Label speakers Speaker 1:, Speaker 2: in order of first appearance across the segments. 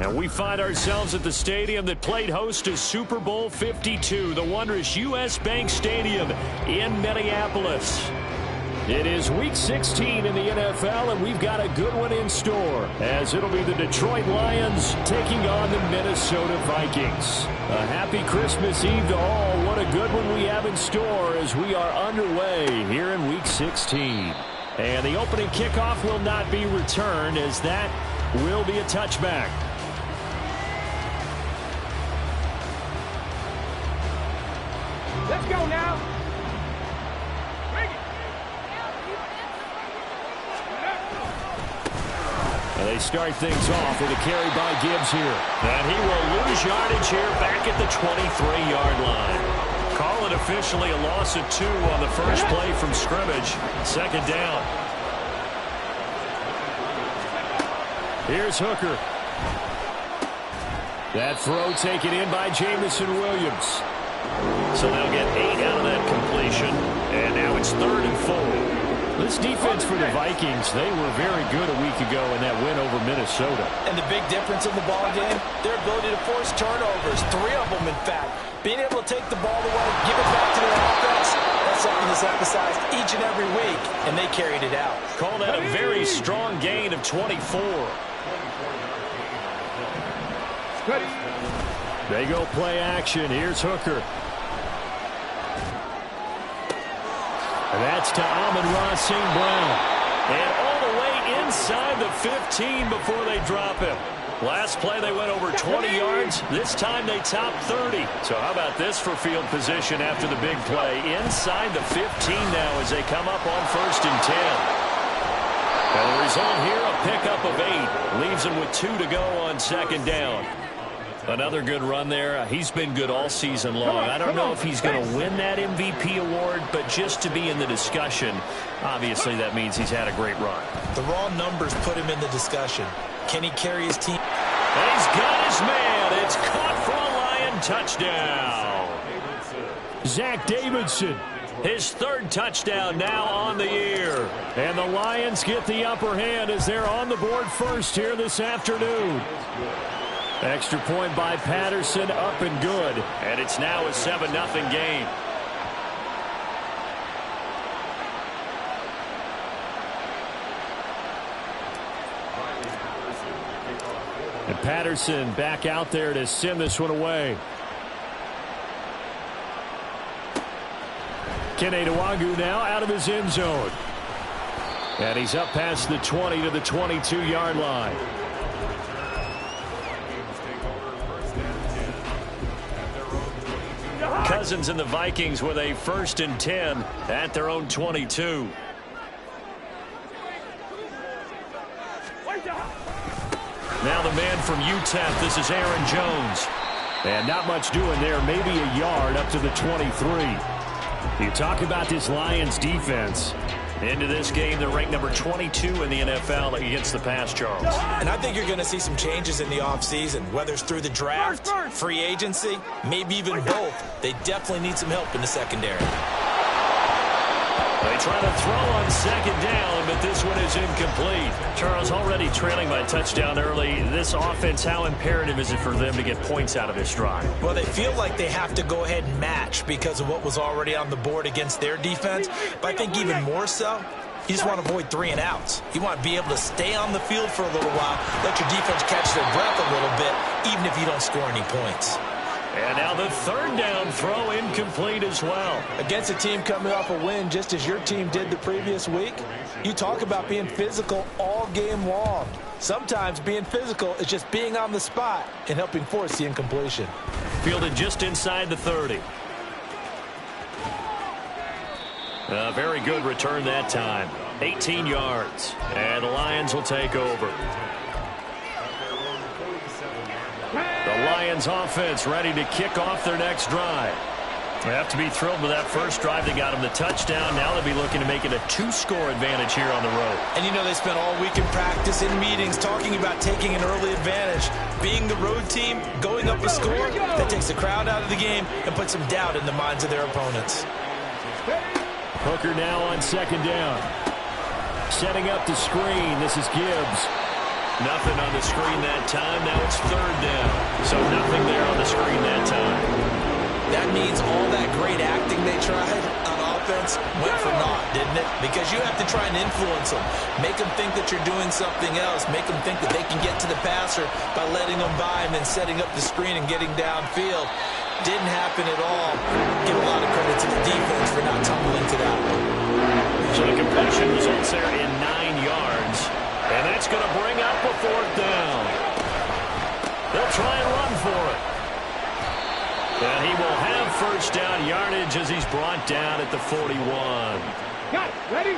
Speaker 1: And we find ourselves at the stadium that played host to Super Bowl 52, the wondrous U.S. Bank Stadium in Minneapolis. It is Week 16 in the NFL, and we've got a good one in store, as it'll be the Detroit Lions taking on the Minnesota Vikings. A happy Christmas Eve to all. What a good one we have in store as we are underway here in Week 16. And the opening kickoff will not be returned, as that will be a touchback.
Speaker 2: Let's go now.
Speaker 1: They start things off with a carry by Gibbs here. And he will lose yardage here back at the 23-yard line. Call it officially a loss of 2 on the first play from scrimmage. Second down. Here's Hooker. That throw taken in by Jamison Williams. So they'll get 8 out of that completion. And now it's 3rd and 4. This defense for the Vikings, they were very good a week ago in that win over Minnesota.
Speaker 3: And the big difference in the ball game, their ability to force turnovers, 3 of them in fact. Being able to take the ball away, give it back to their offense, that's something that's emphasized each and every week, and they carried it out.
Speaker 1: Call that a very strong gain of 24. They go play action. Here's Hooker. And that's to Amon-Ra St. Brown. And all the way inside the 15 before they drop him. Last play they went over 20 yards. This time they top 30. So how about this for field position after the big play? Inside the 15 now as they come up on 1st and 10. And the result here, a pickup of 8. Leaves them with 2 to go on 2nd down. Another good run there. He's been good all season long. I don't know if he's going to win that MVP award, but just to be in the discussion, obviously that means he's had a great run.
Speaker 3: The raw numbers put him in the discussion. Can he carry his team?
Speaker 1: And he's got his man. It's caught for a Lion touchdown. Zach Davidson, his 3rd touchdown now on the year. And the Lions get the upper hand as they're on the board first here this afternoon. Extra point by Patterson, up and good. And it's now a 7-0 game. And Patterson back out there to send this one away. Kene Nwangwu now out of his end zone. And he's up past the 20 to the 22-yard line. Cousins and the Vikings with a 1st and 10 at their own 22. Now the man from UTEP, this is Aaron Jones. And not much doing there, maybe a yard up to the 23. You talk about this Lions defense. Into this game, they're ranked number 22 in the NFL against the pass, Charles.
Speaker 3: And I think you're going to see some changes in the offseason, whether it's through the draft, free agency, maybe even both. They definitely need some help in the secondary.
Speaker 1: They try to throw on 2nd down, but this one is incomplete. Charles, already trailing by touchdown early. This offense, how imperative is it for them to get points out of this drive?
Speaker 3: Well, they feel like they have to go ahead and match because of what was already on the board against their defense. But I think even more so, you just want to avoid 3 and outs. You want to be able to stay on the field for a little while, let your defense catch their breath a little bit, even if you don't score any points.
Speaker 1: And now the 3rd down throw incomplete as well.
Speaker 4: Against a team coming off a win just as your team did the previous week, you talk about being physical all game long. Sometimes being physical is just being on the spot and helping force the incompletion.
Speaker 1: Fielded just inside the 30. A very good return that time. 18 yards. And the Lions will take over. The Lions offense ready to kick off their next drive. They have to be thrilled with that first drive. They got them the touchdown. Now they'll be looking to make it a 2-score advantage here on the road.
Speaker 3: And you know, they spent all week in practice, in meetings, talking about taking an early advantage. Being the road team, going up a score, that takes the crowd out of the game and puts some doubt in the minds of their opponents.
Speaker 1: Hooker now on 2nd down. Setting up the screen. This is Gibbs. Nothing on the screen that time. Now it's third down. So nothing there on the screen that time.
Speaker 3: That means all that great acting they tried on offense went for naught, didn't it? Because you have to try and influence them. Make them think that you're doing something else. Make them think that they can get to the passer by letting them by and then setting up the screen and getting downfield. Didn't happen at all. Give a lot of credit to the defense for not tumbling to that one.
Speaker 1: So the completion results there in 9 yards. And that's going to bring up a fourth down. They'll try and run for it. And he will have first down yardage as he's brought down at the 41.
Speaker 2: Got it. Ready?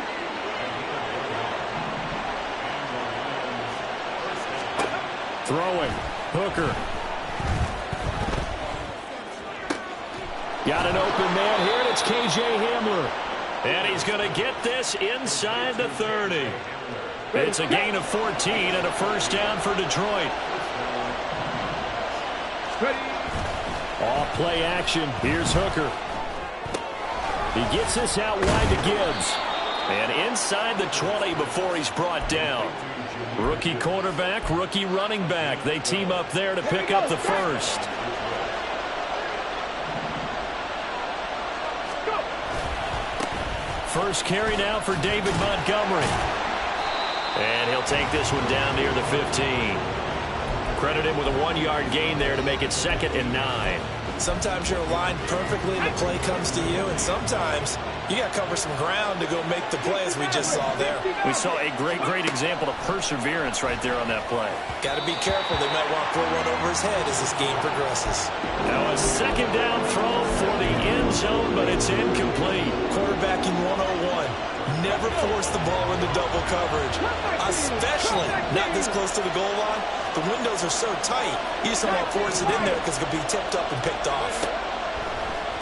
Speaker 1: Throwing. Hooker. Got an open man here, and it's K.J. Hamler. And he's going to get this inside the 30. It's a gain of 14 and a first down for Detroit.
Speaker 2: Ready?
Speaker 1: Off play action. Here's Hooker. He gets this out wide to Gibbs. And inside the 20 before he's brought down. Rookie quarterback, rookie running back. They team up there to pick up the first. First carry now for David Montgomery. And he'll take this one down near the 15. Credit him with a 1-yard gain there to make it 2nd and 9.
Speaker 3: Sometimes you're aligned perfectly and the play comes to you, and sometimes you got to cover some ground to go make the play, as we just saw there.
Speaker 1: We saw a great example of perseverance right there on that play.
Speaker 3: Got to be careful. They might want to throw one over his head as this game progresses.
Speaker 1: Now a 2nd down throw for the end zone, but it's incomplete.
Speaker 3: Quarterbacking 101. Never force the ball into double coverage, especially not this close to the goal line. The windows are so tight, you just don't want to force it in there because it could be tipped up and picked off.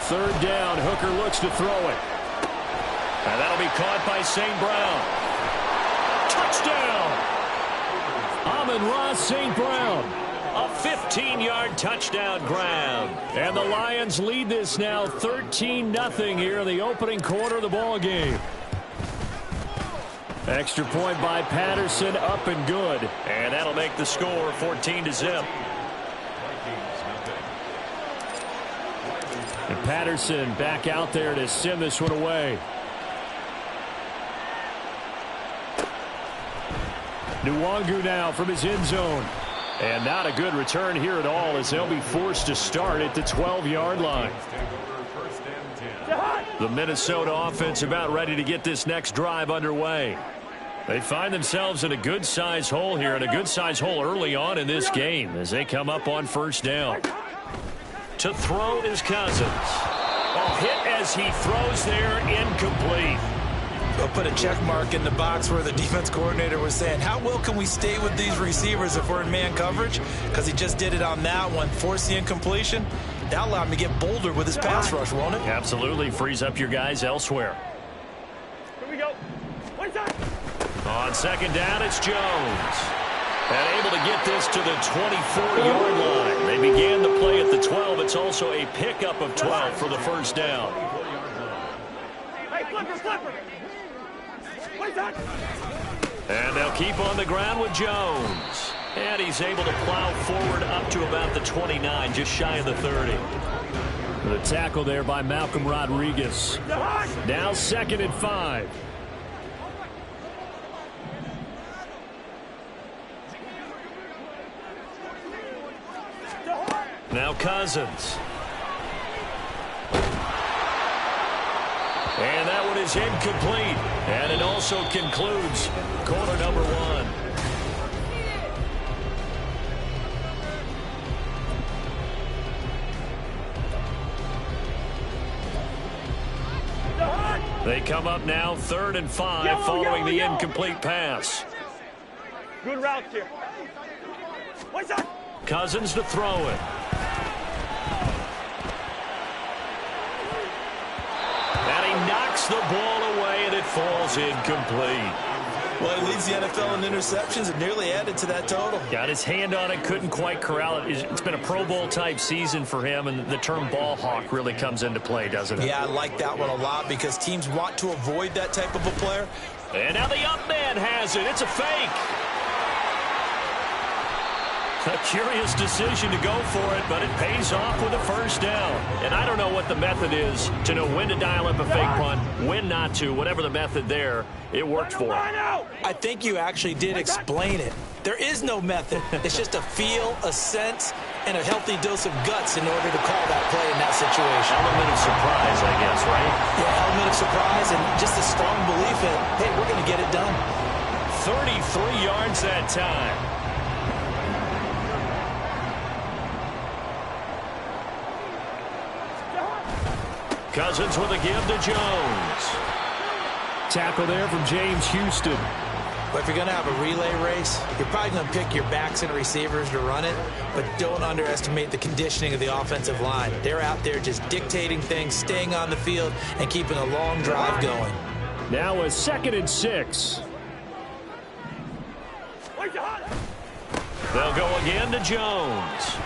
Speaker 1: 3rd down, Hooker looks to throw it. And that'll be caught by St. Brown. Touchdown! Amon-Ra St. Brown. A 15-yard touchdown grab. And the Lions lead this now 13-0 here in the opening quarter of the ball game. Extra point by Patterson, up and good. And that'll make the score 14-0. And Patterson back out there to send this one away. Nwangu now from his end zone. And not a good return here at all as they'll be forced to start at the 12-yard line. The Minnesota offense about ready to get this next drive underway. They find themselves in a good-sized hole here, and a good-sized hole early on in this game as they come up on first down. To throw is Cousins. A hit as he throws there, incomplete.
Speaker 3: They'll put a check mark in the box where the defense coordinator was saying, how well can we stay with these receivers if we're in man coverage? Because he just did it on that one, forced the incompletion. That'll allow him to get bolder with his pass rush, won't it?
Speaker 1: Absolutely. Frees up your guys elsewhere.
Speaker 2: Here we go. One time.
Speaker 1: On 2nd down, it's Jones. And able to get this to the 24-yard line. They began the play at the 12. It's also a pickup of 12 for the first down.
Speaker 2: Hey, flipper. One time.
Speaker 1: And they'll keep on the ground with Jones. And he's able to plow forward up to about the 29, just shy of the 30. The tackle there by Malcolm Rodriguez. Now 2nd and 5. Now Cousins. And that one is incomplete. And it also concludes quarter number 1. They come up now 3rd and 5 following the incomplete pass.
Speaker 2: Good route here. What's up?
Speaker 1: Cousins to throw it. And he knocks the ball away, and it falls incomplete.
Speaker 3: Well, he leads the NFL in interceptions and nearly added to that total.
Speaker 1: Got his hand on it, couldn't quite corral it. It's been a Pro Bowl-type season for him, and the term ball hawk really comes into play, doesn't it?
Speaker 3: Yeah, I like that one a lot because teams want to avoid that type of a player.
Speaker 1: And now the up man has it. It's a fake. A curious decision to go for it, but it pays off with a first down. And I don't know what the method is to know when to dial up a fake punt, when not to. Whatever the method there, it worked for him.
Speaker 3: I think you actually did explain it. There is no method. It's just a feel, a sense, and a healthy dose of guts in order to call that play in that situation.
Speaker 1: Element of surprise, I guess, right?
Speaker 3: Yeah, element of surprise and just a strong belief in, hey, we're going to get it done.
Speaker 1: 33 yards that time. Cousins with a give to Jones. Tackle there from James Houston.
Speaker 3: But if you're going to have a relay race, you're probably going to pick your backs and receivers to run it, but don't underestimate the conditioning of the offensive line. They're out there just dictating things, staying on the field, and keeping a long drive going.
Speaker 1: Now a 2nd and 6. They'll go again to Jones.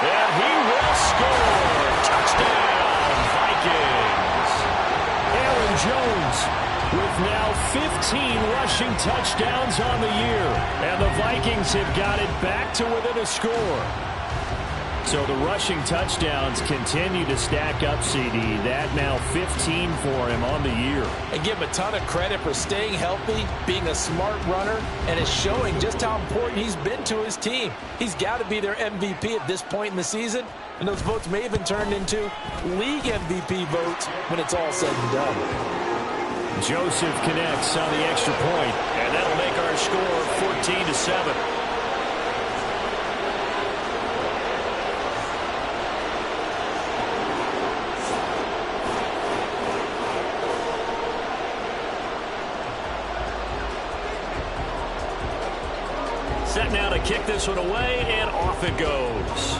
Speaker 1: And he will score. Touchdown, Vikings. Aaron Jones with now 15 rushing touchdowns on the year. And the Vikings have got it back to within a score. So the rushing touchdowns continue to stack up, CD. That now 15 for him on the year.
Speaker 4: And give him a ton of credit for staying healthy, being a smart runner, and it's showing just how important he's been to his team. He's got to be their MVP at this point in the season, and those votes may even turn into league MVP votes when it's all said and done.
Speaker 1: Joseph connects on the extra point, and that'll make our score 14-7. Set now to kick this one away, and off it goes.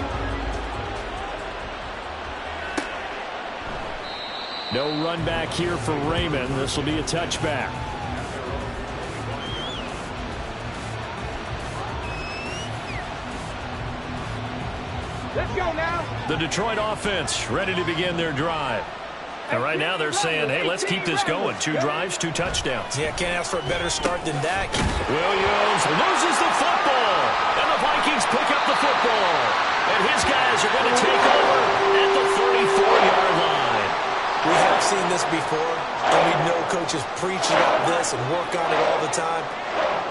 Speaker 1: No run back here for Raymond. This will be a touchback.
Speaker 2: Let's go now.
Speaker 1: The Detroit offense ready to begin their drive. And right now they're saying, hey, let's keep this going. 2 drives, 2 touchdowns.
Speaker 3: Yeah, can't ask for a better start than that.
Speaker 1: Williams loses the football. And the Vikings pick up the football. And his guys are going to take over at the 34-yard line.
Speaker 3: We have seen this before, and we know coaches preach about this and work on it all the time.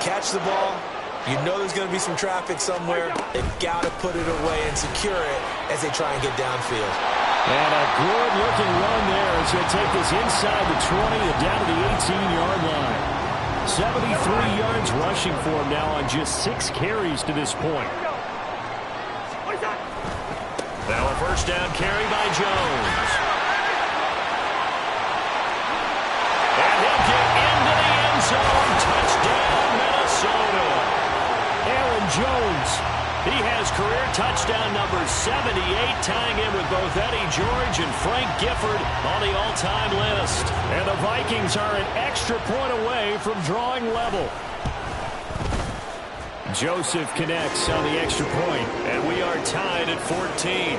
Speaker 3: Catch the ball. You know there's going to be some traffic somewhere. They've got to put it away and secure it as they try and get downfield.
Speaker 1: And a good-looking run there as he'll take this inside the 20 and down to the 18-yard line. 73 yards rushing for him now on just 6 carries to this point. Now a first down carry by Jones. And he'll get into the end zone. Touchdown, Minnesota. Aaron Jones. He has career touchdown number 78, tying in with both Eddie George and Frank Gifford on the all-time list. And the Vikings are an extra point away from drawing level. Joseph connects on the extra point, and we are tied at 14.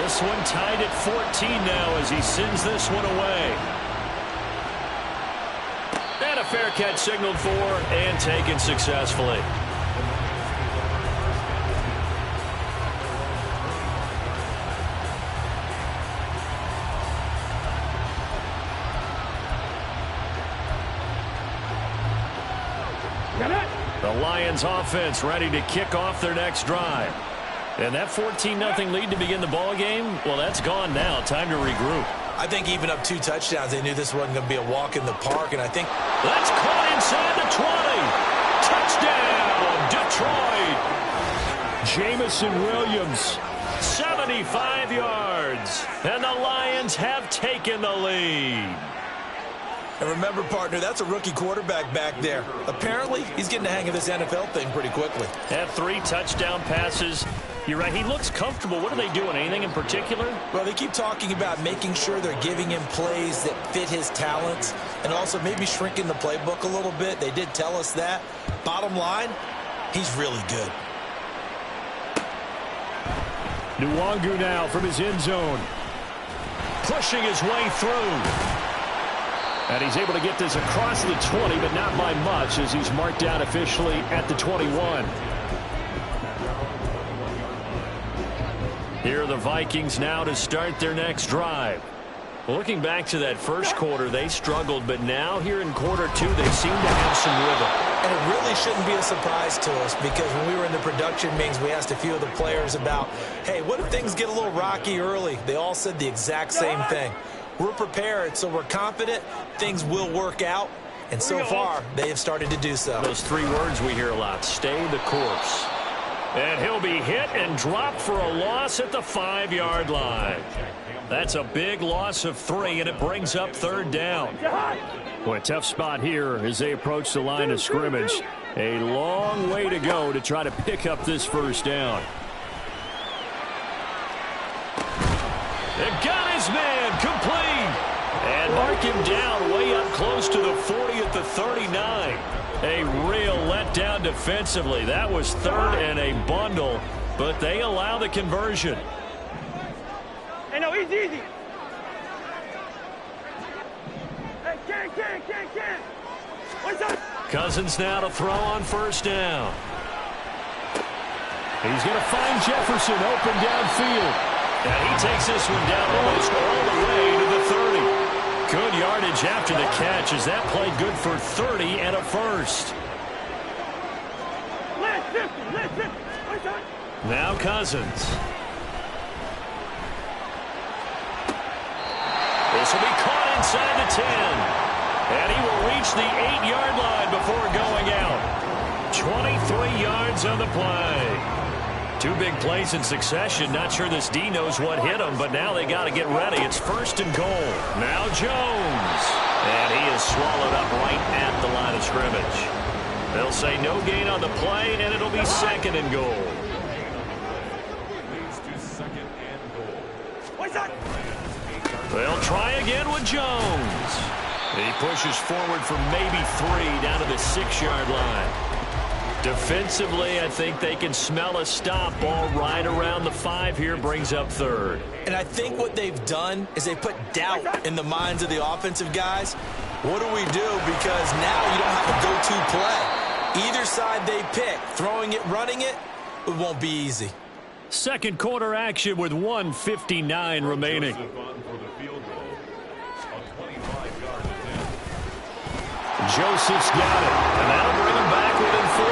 Speaker 1: This one tied at 14 now as he sends this one away. And a fair catch signaled for and taken successfully. The Lions offense ready to kick off their next drive. And that 14-0 lead to begin the ball game, well, that's gone now. Time to regroup.
Speaker 3: I think even up 2 touchdowns, they knew this wasn't going to be a walk in the park, and I think
Speaker 1: that's caught inside the 20. Touchdown, Detroit. Jamison Williams, 75 yards. And the Lions have taken the lead.
Speaker 3: And remember, partner, that's a rookie quarterback back there. Apparently, he's getting the hang of this NFL thing pretty quickly.
Speaker 1: Had 3 touchdown passes. You're right. He looks comfortable. What are they doing? Anything in particular?
Speaker 3: Well, they keep talking about making sure they're giving him plays that fit his talents and also maybe shrinking the playbook a little bit. They did tell us that. Bottom line, he's really good.
Speaker 1: Nwangu now from his end zone. Pushing his way through. And he's able to get this across the 20, but not by much, as he's marked down officially at the 21. Here are the Vikings now to start their next drive. Looking back to that first quarter, they struggled, but now here in quarter two, they seem to have some rhythm.
Speaker 3: And it really shouldn't be a surprise to us, because when we were in the production meetings, we asked a few of the players about, hey, what if things get a little rocky early? They all said the exact same thing. We're prepared, so we're confident things will work out, and so far, they have started to do so.
Speaker 1: Those three words we hear a lot: stay the course. And he'll be hit and dropped for a loss at the 5-yard line. That's a big loss of 3, and it brings up third down. Boy, a tough spot here as they approach the line of scrimmage. A long way to go to try to pick up this first down. They got his man complete. And mark him down way up close to the 40 at the 39. A real letdown defensively. That was third and a bundle, but they allow the conversion.
Speaker 2: Hey, no, easy. Hey, can. What's up?
Speaker 1: Cousins now to throw on first down. He's going to find Jefferson open downfield. And he takes this one down almost all the way to the 30. Good yardage after the catch, as that played good for 30 and a first. Now Cousins. This will be caught inside the 10. And he will reach the 8-yard line before going out. 23 yards on the play. 2 big plays in succession. Not sure this D knows what hit him, but now they got to get ready. It's first and goal. Now Jones. And he is swallowed up right at the line of scrimmage. They'll say no gain on the play, and it'll be second and goal. They'll try again with Jones. He pushes forward for maybe 3 down to the 6-yard line. Defensively, I think they can smell a stop. Ball right around the 5 here, brings up third.
Speaker 3: And I think what they've done is they put doubt in the minds of the offensive guys. What do we do? Because now you don't have a go-to play. Either side they pick, throwing it, running it, it won't be easy.
Speaker 1: Second quarter action with 1:59 remaining. Joseph's got it, and that'll bring him back within 4.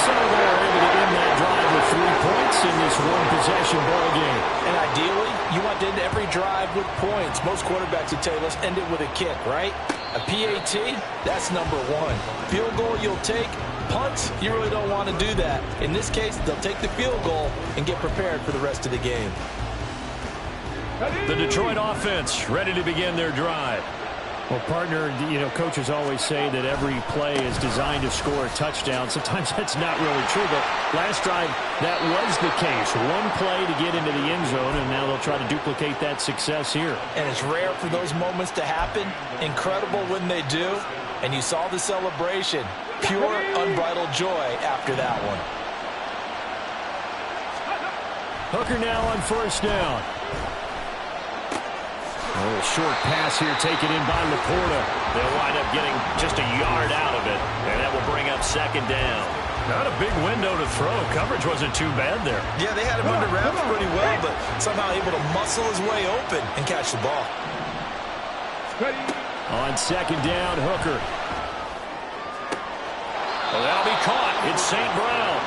Speaker 1: So they're able to end that drive with 3 points in this one-possession ball game.
Speaker 4: And ideally, you want to end every drive with points. Most quarterbacks would tell you, let's end it with a kick, right? A PAT, that's number 1. Field goal you'll take. Punts, you really don't want to do that. In this case, they'll take the field goal and get prepared for the rest of the game.
Speaker 1: The Detroit offense ready to begin their drive. Well, partner, coaches always say that every play is designed to score a touchdown. Sometimes that's not really true, but last drive, that was the case. One play to get into the end zone, and now they'll try to duplicate that success here.
Speaker 4: And it's rare for those moments to happen. Incredible when they do. And you saw the celebration. Pure, unbridled joy after that one.
Speaker 1: Hooker now on first down. A little short pass here taken in by Laporta. They'll wind up getting just a yard out of it, and that will bring up second down. Not a big window to throw. Coverage wasn't too bad there.
Speaker 3: Yeah, they had him under wraps pretty well, but somehow able to muscle his way open and catch the ball.
Speaker 1: On second down, Hooker. Well, that'll be caught. It's St. Brown.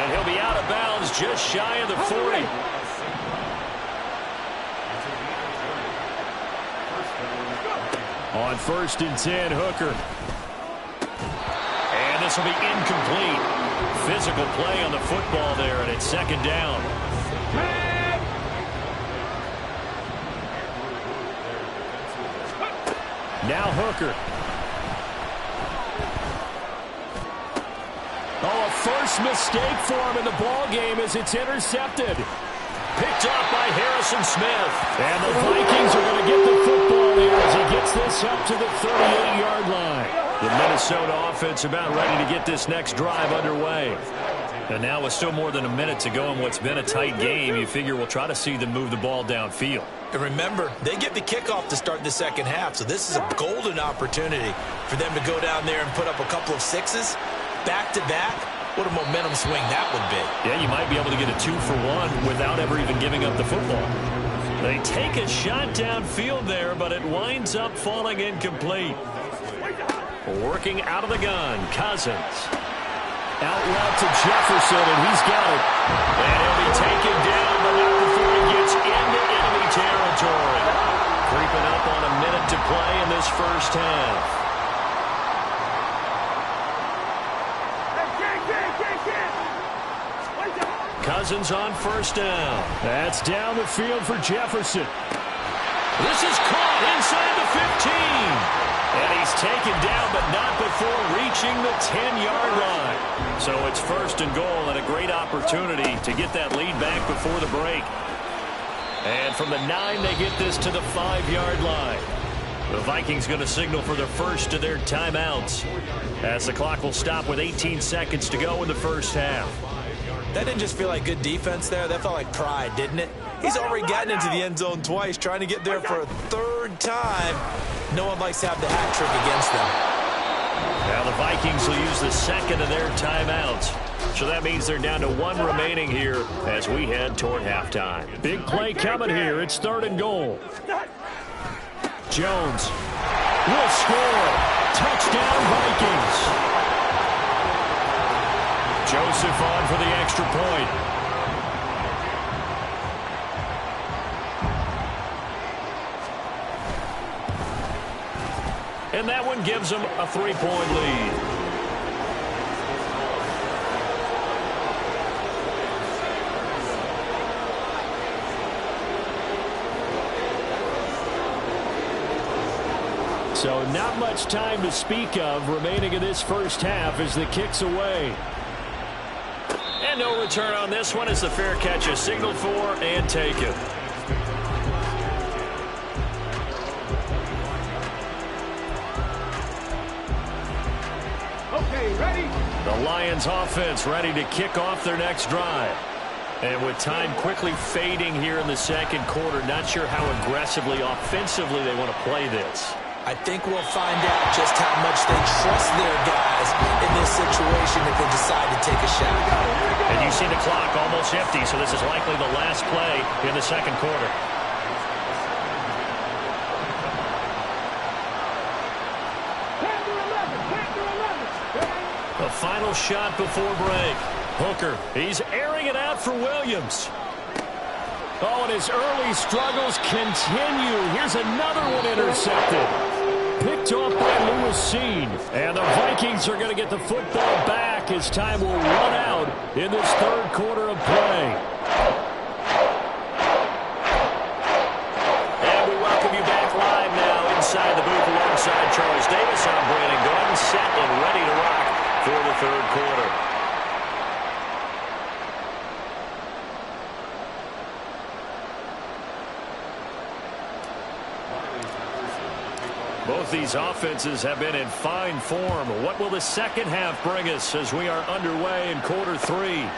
Speaker 1: And he'll be out of bounds just shy of the 40. On first and 10, Hooker. And this will be incomplete. Physical play on the football there, and it's second down. Now Hooker. Oh, a first mistake for him in the ball game as it's intercepted. Picked up by Harrison Smith. And the Vikings are going to get the football here as he gets this up to the 38-yard line. The Minnesota offense about ready to get this next drive underway. And now with still more than a minute to go in what's been a tight game, you figure we'll try to see them move the ball downfield.
Speaker 3: And remember, they get the kickoff to start the second half, so this is a golden opportunity for them to go down there and put up a couple of sixes back-to-back. What a momentum swing that would be.
Speaker 1: Yeah, you might be able to get a 2-for-1 without ever even giving up the football. They take a shot downfield there, but it winds up falling incomplete. Working out of the gun, Cousins. Out route to Jefferson, and he's got it. And he'll be taken down, but not before he gets into enemy territory. Creeping up on a minute to play in this first half. Cousins on first down. That's down the field for Jefferson. This is caught inside the 15. And he's taken down, but not before reaching the 10-yard line. So it's first and goal, and a great opportunity to get that lead back before the break. And from the 9, they get this to the 5-yard line. The Vikings going to signal for the first of their timeouts, as the clock will stop with 18 seconds to go in the first half.
Speaker 3: That didn't just feel like good defense there. That felt like pride, didn't it? He's already gotten into the end zone twice, trying to get there for a third time. No one likes to have the hat trick against them.
Speaker 1: Now the Vikings will use the second of their timeouts. So that means they're down to 1 remaining here as we head toward halftime. Big play coming here. It's third and goal. Jones will score. Touchdown Vikings. Joseph on for the extra point. And that one gives them a 3-point lead. So not much time to speak of remaining in this first half as the kick's away. And no return on this one as the fair catch is signaled for and taken.
Speaker 2: Okay, ready?
Speaker 1: The Lions offense ready to kick off their next drive. And with time quickly fading here in the second quarter, not sure how aggressively, offensively they want to play this.
Speaker 3: I think we'll find out just how much they trust their guys in this situation if they decide to take a shot.
Speaker 1: And you see the clock almost empty, so this is likely the last play in the second quarter. The final shot before break. Hooker, he's airing it out for Williams. Oh, and his early struggles continue. Here's another one intercepted. Picked off by Lewis Seen. And the Vikings are going to get the football back as time will run out in this third quarter of play. And we welcome you back live now inside the booth alongside Charles Davis. I'm Brandon Gordon, set and ready to rock for the third quarter. Both these offenses have been in fine form. What will the second half bring us as we are underway in quarter 3?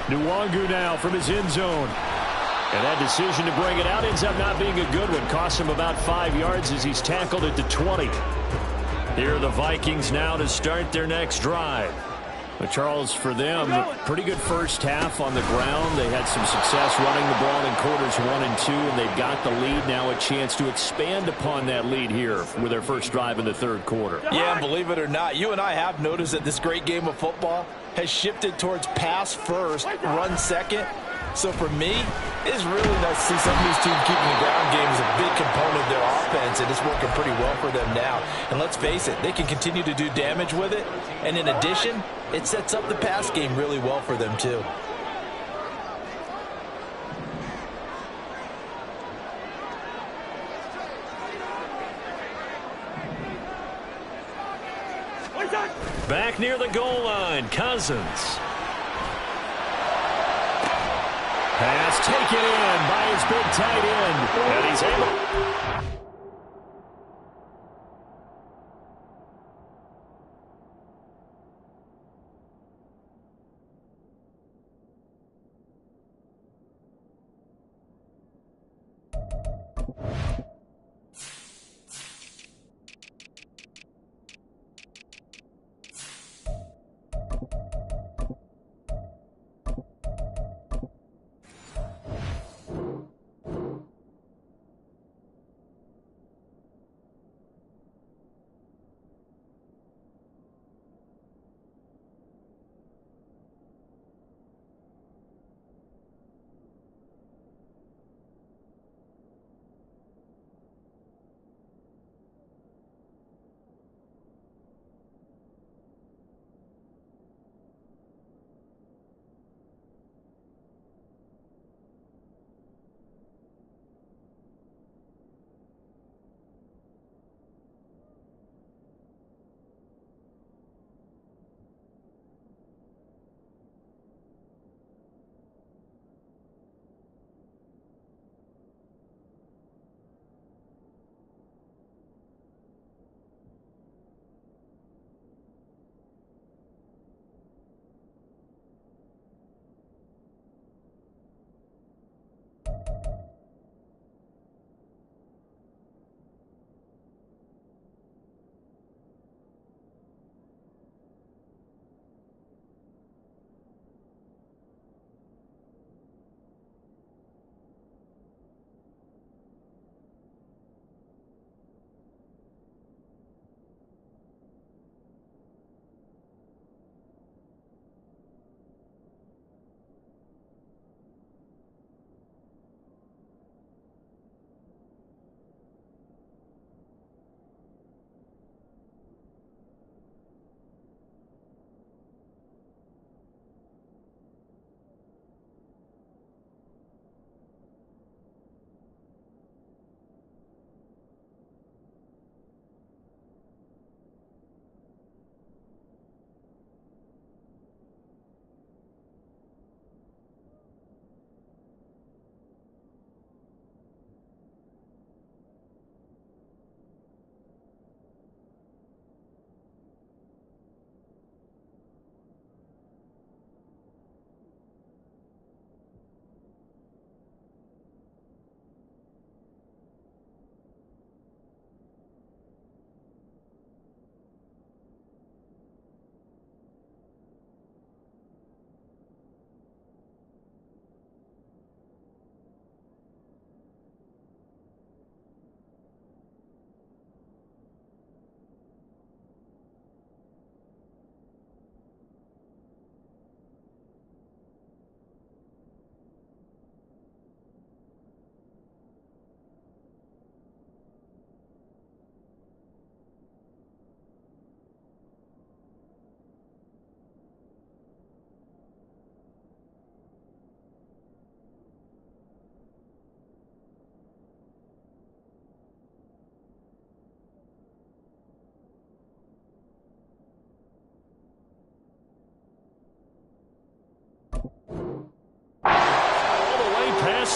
Speaker 1: Nwangu now from his end zone. And that decision to bring it out ends up not being a good one. Cost him about 5 yards as he's tackled it to 20. Here are the Vikings now to start their next drive. But Charles, for them, pretty good first half on the ground. They had some success running the ball in quarters 1 and 2, and they've got the lead now, a chance to expand upon that lead here with their first drive in the third quarter.
Speaker 3: Yeah, believe it or not, you and I have noticed that this great game of football has shifted towards pass first, run second. So for me, it's really nice to see some of these teams keeping the ground game as a big component of their offense, and it's working pretty well for them now. And let's face it, they can continue to do damage with it. And in addition, it sets up the pass game really well for them too.
Speaker 1: Back near the goal line, Cousins. Pass taken in by his big tight end. And he's able.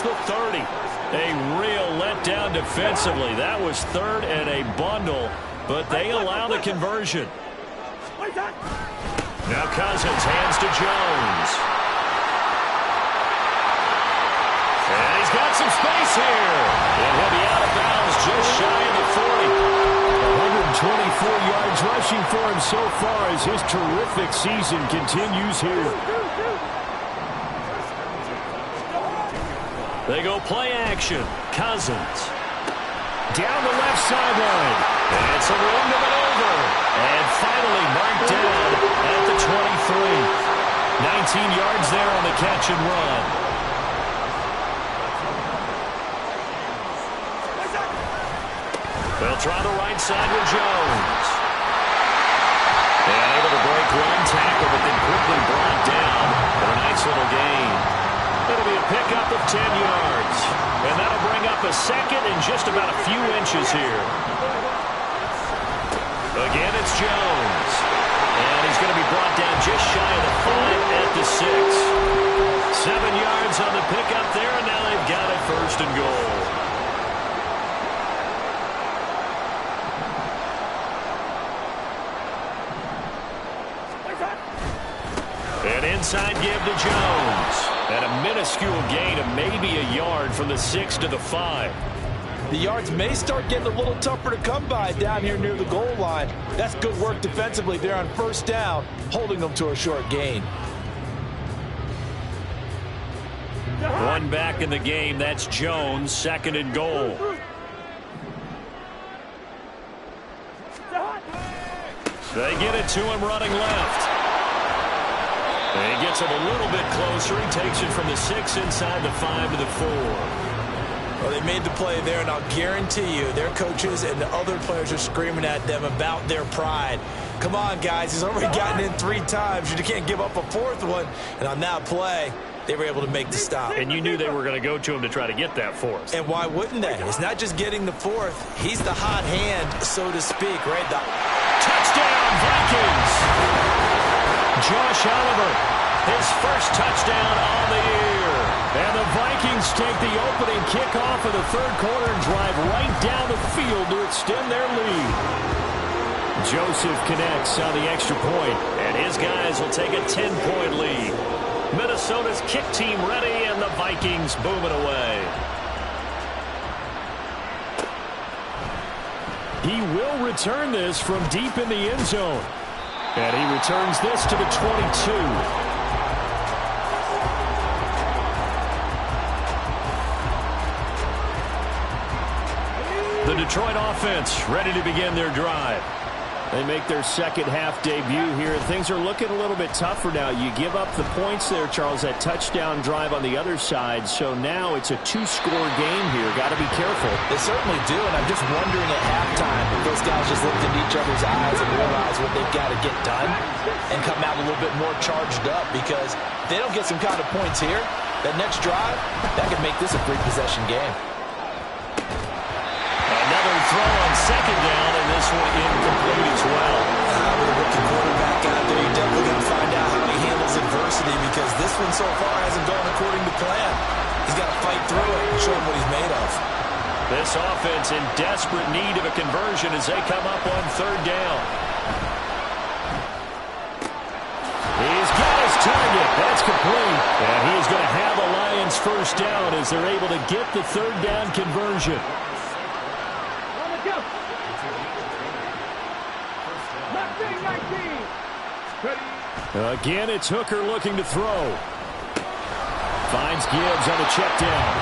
Speaker 1: the 30. A real letdown defensively. That was third and a bundle, but they allow the conversion. Now Cousins hands to Jones. And he's got some space here. And he'll be out of bounds just shy of the 40. 124 yards rushing for him so far as his terrific season continues here. They go play action. Cousins. Down the left sideline. And it's a run to maneuver. And finally marked down at the 23. 19 yards there on the catch and run. They'll try the right side with Jones. And able to break one tackle, but then quickly brought down for a nice little gain. It'll be a pickup of 10 yards. And that'll bring up a second and just about a few inches here. Again, it's Jones. And he's going to be brought down just shy of the 5 at the 6. 7 yards on the pickup there, and now they've got it first and goal. An inside give to Jones. And a minuscule gain of maybe a yard from the 6 to the 5.
Speaker 4: The yards may start getting a little tougher to come by down here near the goal line. That's good work defensively there on first down, holding them to a short gain.
Speaker 1: One back in the game. That's Jones, second and goal. They get it to him running left. And he gets it a little bit closer. He takes it from the 6 inside the 5 to the 4.
Speaker 3: Well, they made the play there, and I'll guarantee you their coaches and the other players are screaming at them about their pride. Come on, guys. He's already gotten in 3 times. You can't give up a 4th one. And on that play, they were able to make the stop.
Speaker 1: And you knew they were going to go to him to try to get that 4th.
Speaker 3: And why wouldn't they? It's not just getting the 4th. He's the hot hand, so to speak, right?
Speaker 1: Touchdown, Vikings! Josh Oliver, his first touchdown on the year. And the Vikings take the opening kickoff of the 3rd quarter and drive right down the field to extend their lead. Joseph connects on the extra point, and his guys will take a 10-point lead. Minnesota's kick team ready, and the Vikings booming away. He will return this from deep in the end zone. And he returns this to the 22. The Detroit offense ready to begin their drive. They make their second half debut here. Things are looking a little bit tougher now. You give up the points there, Charles, that touchdown drive on the other side. So now it's a 2-score game here. Got to be careful.
Speaker 4: They certainly do, and I'm just wondering at halftime if those guys just looked into each other's eyes and realize what they've got to get done and come out a little bit more charged up, because if they don't get some kind of points here, that next drive, that could make this a 3-possession game.
Speaker 1: Another throw on second down, and this one incomplete as well.
Speaker 3: With a rookie quarterback out there, you're definitely going to find out how he handles adversity, because this one so far hasn't gone according to plan. He's got to fight through it and show him what he's made of.
Speaker 1: This offense in desperate need of a conversion as they come up on 3rd down. He's got his target. That's complete. And he's going to have a Lions first down as they're able to get the 3rd down conversion. Again, it's Hooker looking to throw. Finds Gibbs on the check down.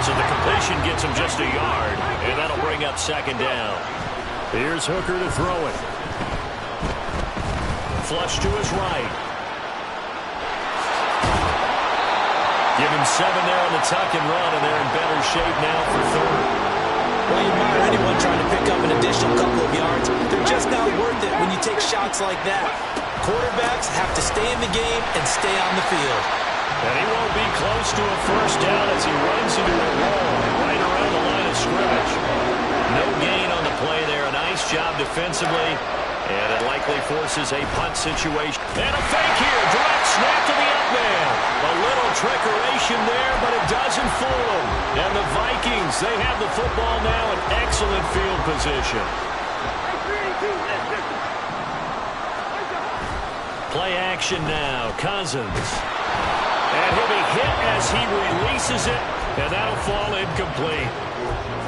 Speaker 1: So the completion gets him just a yard, and that'll bring up 2nd down. Here's Hooker to throw it. Flush to his right. Give him 7 there on the tuck and run, and they're in better shape now for 3rd.
Speaker 3: Well, you admire anyone trying to pick up an additional couple of yards. They're just not worth it when you take shots like that. Quarterbacks have to stay in the game and stay on the field.
Speaker 1: And he won't be close to a first down as he runs into a wall right around the line of scrimmage. No gain on the play there. A nice job defensively. And it likely forces a punt situation. And a fake here. Direct snap to the up man. A little trickeration there, but it doesn't fool them. And the Vikings, they have the football now in excellent field position. Play action now. Cousins. And he'll be hit as he releases it. And that'll fall incomplete.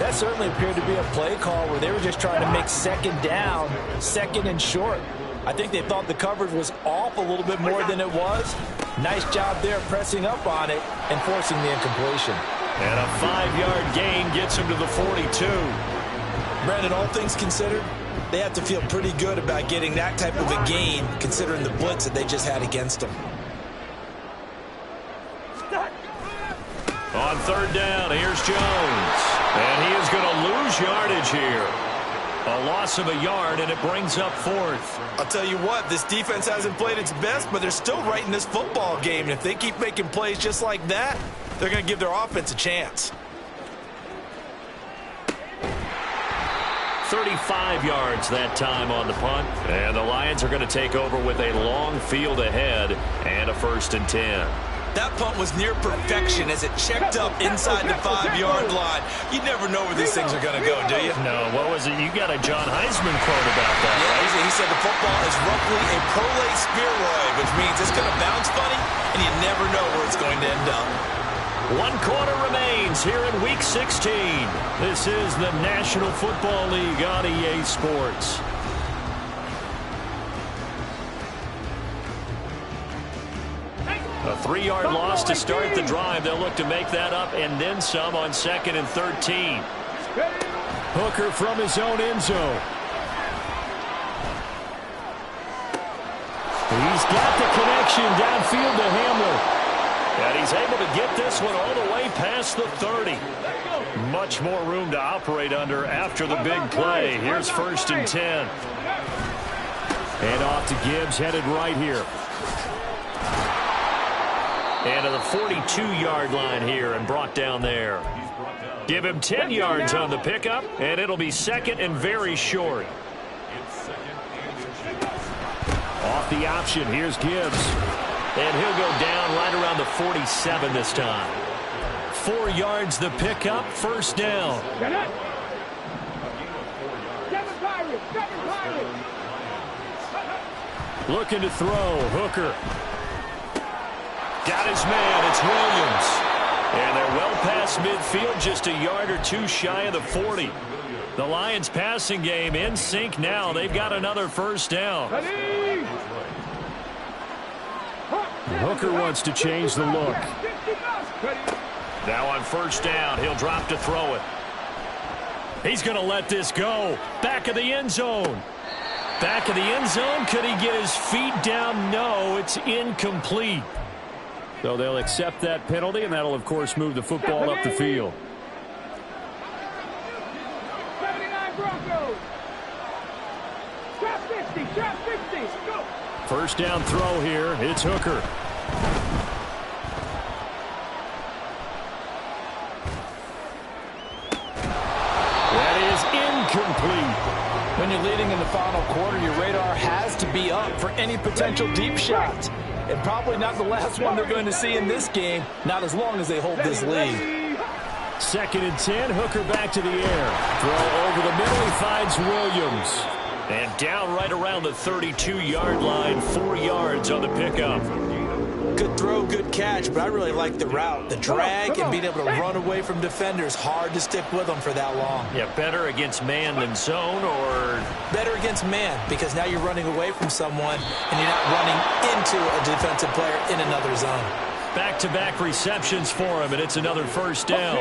Speaker 4: That certainly appeared to be a play call where they were just trying to make second down, second and short. I think they thought the coverage was off a little bit more than it was. Nice job there pressing up on it and forcing the incompletion.
Speaker 1: And a 5-yard gain gets him to the 42.
Speaker 3: Brandon, all things considered, they have to feel pretty good about getting that type of a gain considering the blitz that they just had against them.
Speaker 1: On third down, here's Jones. And he is going to lose yardage here. A loss of a yard, and it brings up fourth.
Speaker 3: I'll tell you what, this defense hasn't played its best, but they're still right in this football game. And if they keep making plays just like that, they're going to give their offense a chance.
Speaker 1: 35 yards that time on the punt. And the Lions are going to take over with a long field ahead and a 1st and 10.
Speaker 3: That punt was near perfection as it checked up inside the 5-yard line. You never know where these things are going to go, do you?
Speaker 1: No, what was it? You got a John Heisman quote about that, right?
Speaker 3: He said the football is roughly a prolate spheroid, which means it's going to bounce funny, and you never know where it's going to end up.
Speaker 1: 1 quarter remains here in Week 16. This is the National Football League on EA Sports. A 3-yard loss to start the drive. They'll look to make that up and then some on 2nd and 13. Hooker from his own end zone. He's got the connection downfield to Hamler. And he's able to get this one all the way past the 30. Much more room to operate under after the big play. Here's 1st and 10. And off to Gibbs, headed right here. And to the 42-yard line here and brought down there. Give him 10 yards on the pickup, and it'll be 2nd and very short. Off the option, here's Gibbs. And he'll go down right around the 47 this time. 4 yards the pickup, 1st down. Looking to throw, Hooker. Got his man, it's Williams. And they're well past midfield, just a yard or two shy of the 40. The Lions passing game in sync now. They've got another 1st down. Hooker wants to change the look. Now on 1st down, he'll drop to throw it. He's going to let this go. Back of the end zone. Back of the end zone. Could he get his feet down? No, it's incomplete. So they'll accept that penalty, and that'll, of course, move the football up the field.
Speaker 2: 79 Broncos. Trap 50, trap 50. Go.
Speaker 1: 1st down throw here. It's Hooker. That is incomplete.
Speaker 4: When you're leading in the final quarter, your radar has to be up for any potential deep shots. And probably not the last one they're going to see in this game, not as long as they hold this lead.
Speaker 1: 2nd and 10, Hooker back to the air. Throw over the middle, he finds Williams. And down right around the 32-yard line, 4 yards on the pickup.
Speaker 3: Good throw, good catch, but I really like the route. The drag and being able to run away from defenders, hard to stick with them for that long.
Speaker 1: Yeah, better against man than zone, or?
Speaker 3: Better against man, because now you're running away from someone and you're not running into a defensive player in another zone.
Speaker 1: Back-to-back receptions for him, and it's another 1st down.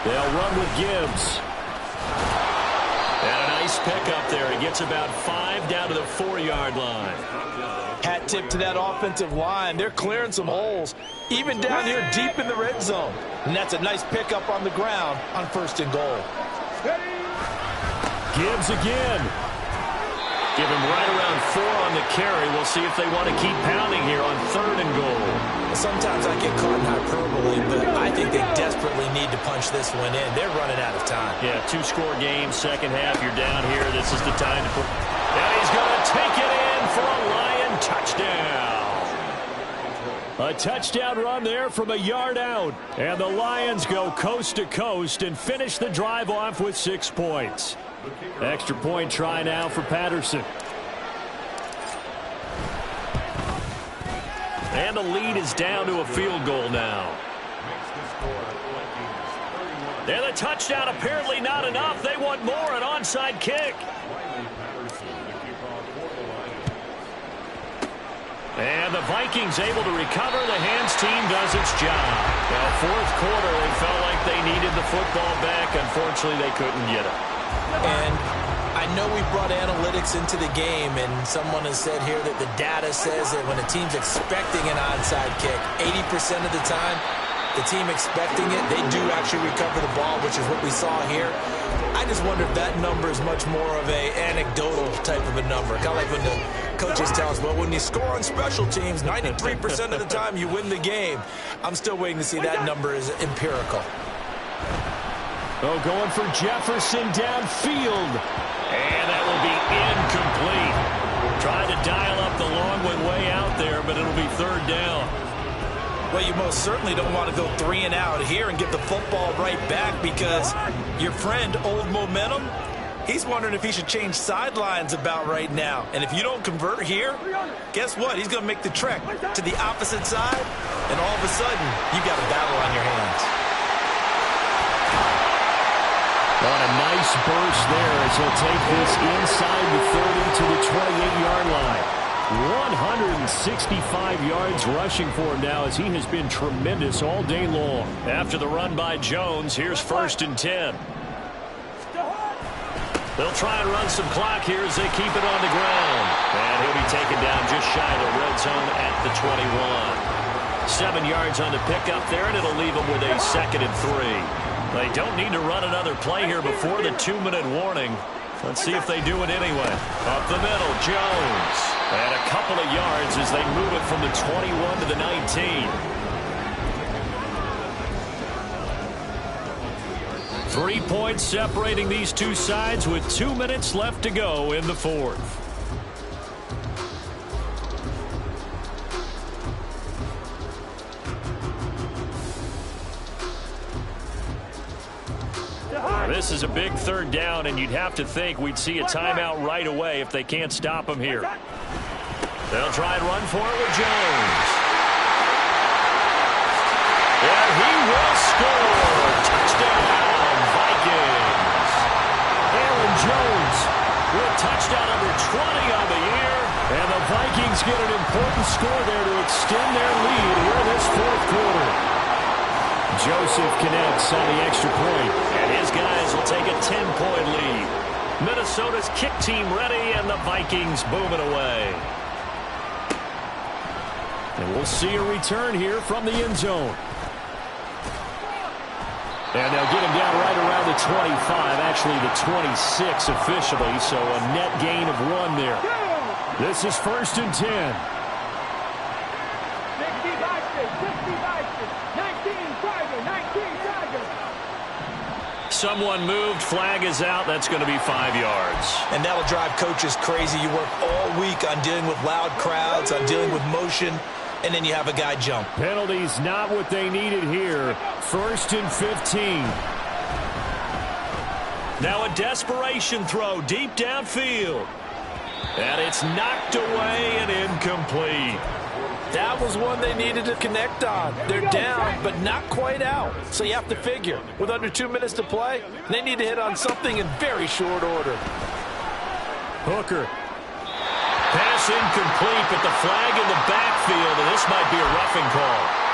Speaker 1: They'll run with Gibbs. And a nice pickup there. He gets about 5 down to the 4-yard line.
Speaker 4: Hat tip to that offensive line. They're clearing some holes, even down here deep in the red zone. And that's a nice pickup on the ground on 1st and goal.
Speaker 1: Gibbs again. Give him right around 4 on the carry. We'll see if they want to keep pounding here on 3rd and goal.
Speaker 3: Sometimes I get caught in hyperbole, but I think they desperately need to punch this one in. They're running out of time.
Speaker 1: Yeah, two-score game, second half, you're down here. This is the time to put... And he's going to take it in for a Lion touchdown. A touchdown run there from a yard out. And the Lions go coast to coast and finish the drive off with 6 points. Extra point try now for Patterson. And the lead is down to a field goal now. And the touchdown apparently not enough. They want more, an onside kick. And the Vikings able to recover. The hands team does its job. Well, fourth quarter, they felt like they needed the football back. Unfortunately, they couldn't get it.
Speaker 3: And I know we brought analytics into the game, and someone has said here that the data says that when a team's expecting an onside kick, 80% of the time, the team expecting it, they do actually recover the ball, which is what we saw here. I just wonder if that number is much more of a anecdotal type of a number. Kind of like when the coaches tell us, well, when you score on special teams, 93% of the time you win the game. I'm still waiting to see that number is empirical.
Speaker 1: Oh, going for Jefferson downfield. And that will be incomplete. Trying to dial up the long one way out there, but it'll be third down.
Speaker 3: Well, you most certainly don't want to go 3 and out here and get the football right back, because your friend, Old Momentum, he's wondering if he should change sidelines about right now. And if you don't convert here, guess what? He's going to make the trek to the opposite side, and all of a sudden, you got a battle on your hands.
Speaker 1: On a nice burst there as he'll take this inside the 30 to the 28-yard line. 165 yards rushing for him now, as he has been tremendous all day long. After the run by Jones, here's 1st and 10. They'll try and run some clock here as they keep it on the ground. And he'll be taken down just shy of the red zone at the 21. 7 yards on the pickup there, and it'll leave them with a 2nd and 3. They don't need to run another play here before the 2-minute warning. Let's see if they do it anyway. Up the middle, Jones. And a couple of yards as they move it from the 21 to the 19. 3 points separating these two sides with 2 minutes left to go in the fourth. This is a big third down, and you'd have to think we'd see a timeout right away if they can't stop him here. They'll try and run for it with Jones. And he will score. Touchdown, Vikings. Aaron Jones with touchdown number 20 on the year. And the Vikings get an important score there to extend their lead here in this fourth quarter. Joseph connects on the extra point, and his guys will take a 10-point lead. Minnesota's kick team ready, and the Vikings booming away. And we'll see a return here from the end zone. And they'll get him down right around the 25, actually the 26 officially, so a net gain of 1 there. This is 1st and 10. Someone moved, flag is out. That's going to be 5 yards.
Speaker 3: And that'll drive coaches crazy. You work all week on dealing with loud crowds, on dealing with motion, and then you have a guy jump.
Speaker 1: Penalties not what they needed here. 1st and 15. Now a desperation throw deep downfield. And it's knocked away and incomplete.
Speaker 4: That was one they needed to connect on. They're down, but not quite out. So you have to figure, with under 2 minutes to play, they need to hit on something in very short order.
Speaker 1: Hooker. Pass incomplete, but the flag in the backfield, and this might be a roughing call.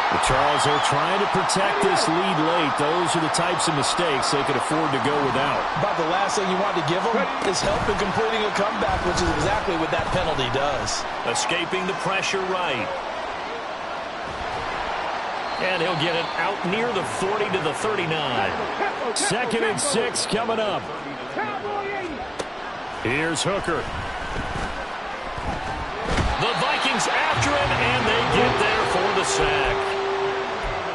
Speaker 1: The Charles are trying to protect this lead late. Those are the types of mistakes they could afford to go without.
Speaker 4: About the last thing you want to give them is help in completing a comeback, which is exactly what that penalty does.
Speaker 1: Escaping the pressure right. And he'll get it out near the 40 to the 39. 2nd and 6 coming up. Here's Hooker. The Vikings after him, and they get there for the sack.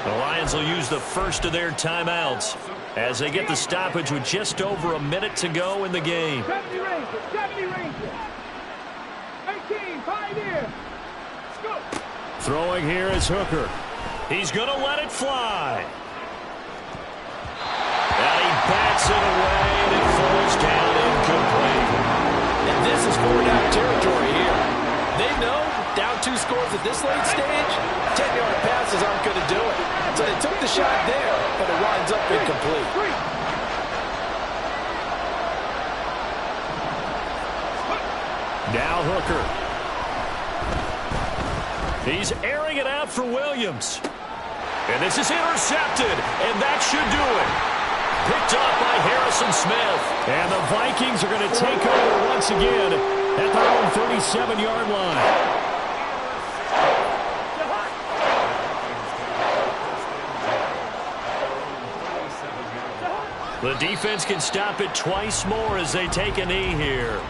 Speaker 1: The Lions will use the first of their timeouts as they get the stoppage with just over a minute to go in the game.
Speaker 2: 70 Rangers, 70 Rangers. 18, Pioneer. Go.
Speaker 1: Throwing here is Hooker. He's going to let it fly. And he bats it away, and it falls down incomplete.
Speaker 4: And this is 4-down territory here. They know down 2 scores at this late stage, 10-yard passes aren't going to do it. So they took the shot there, but it winds up incomplete.
Speaker 1: Now Hooker. He's airing it out for Williams. And this is intercepted, and that should do it. Picked up by Harrison Smith. And the Vikings are going to take over once again at their own 37-yard line. The defense can stop it twice more as they take a knee here.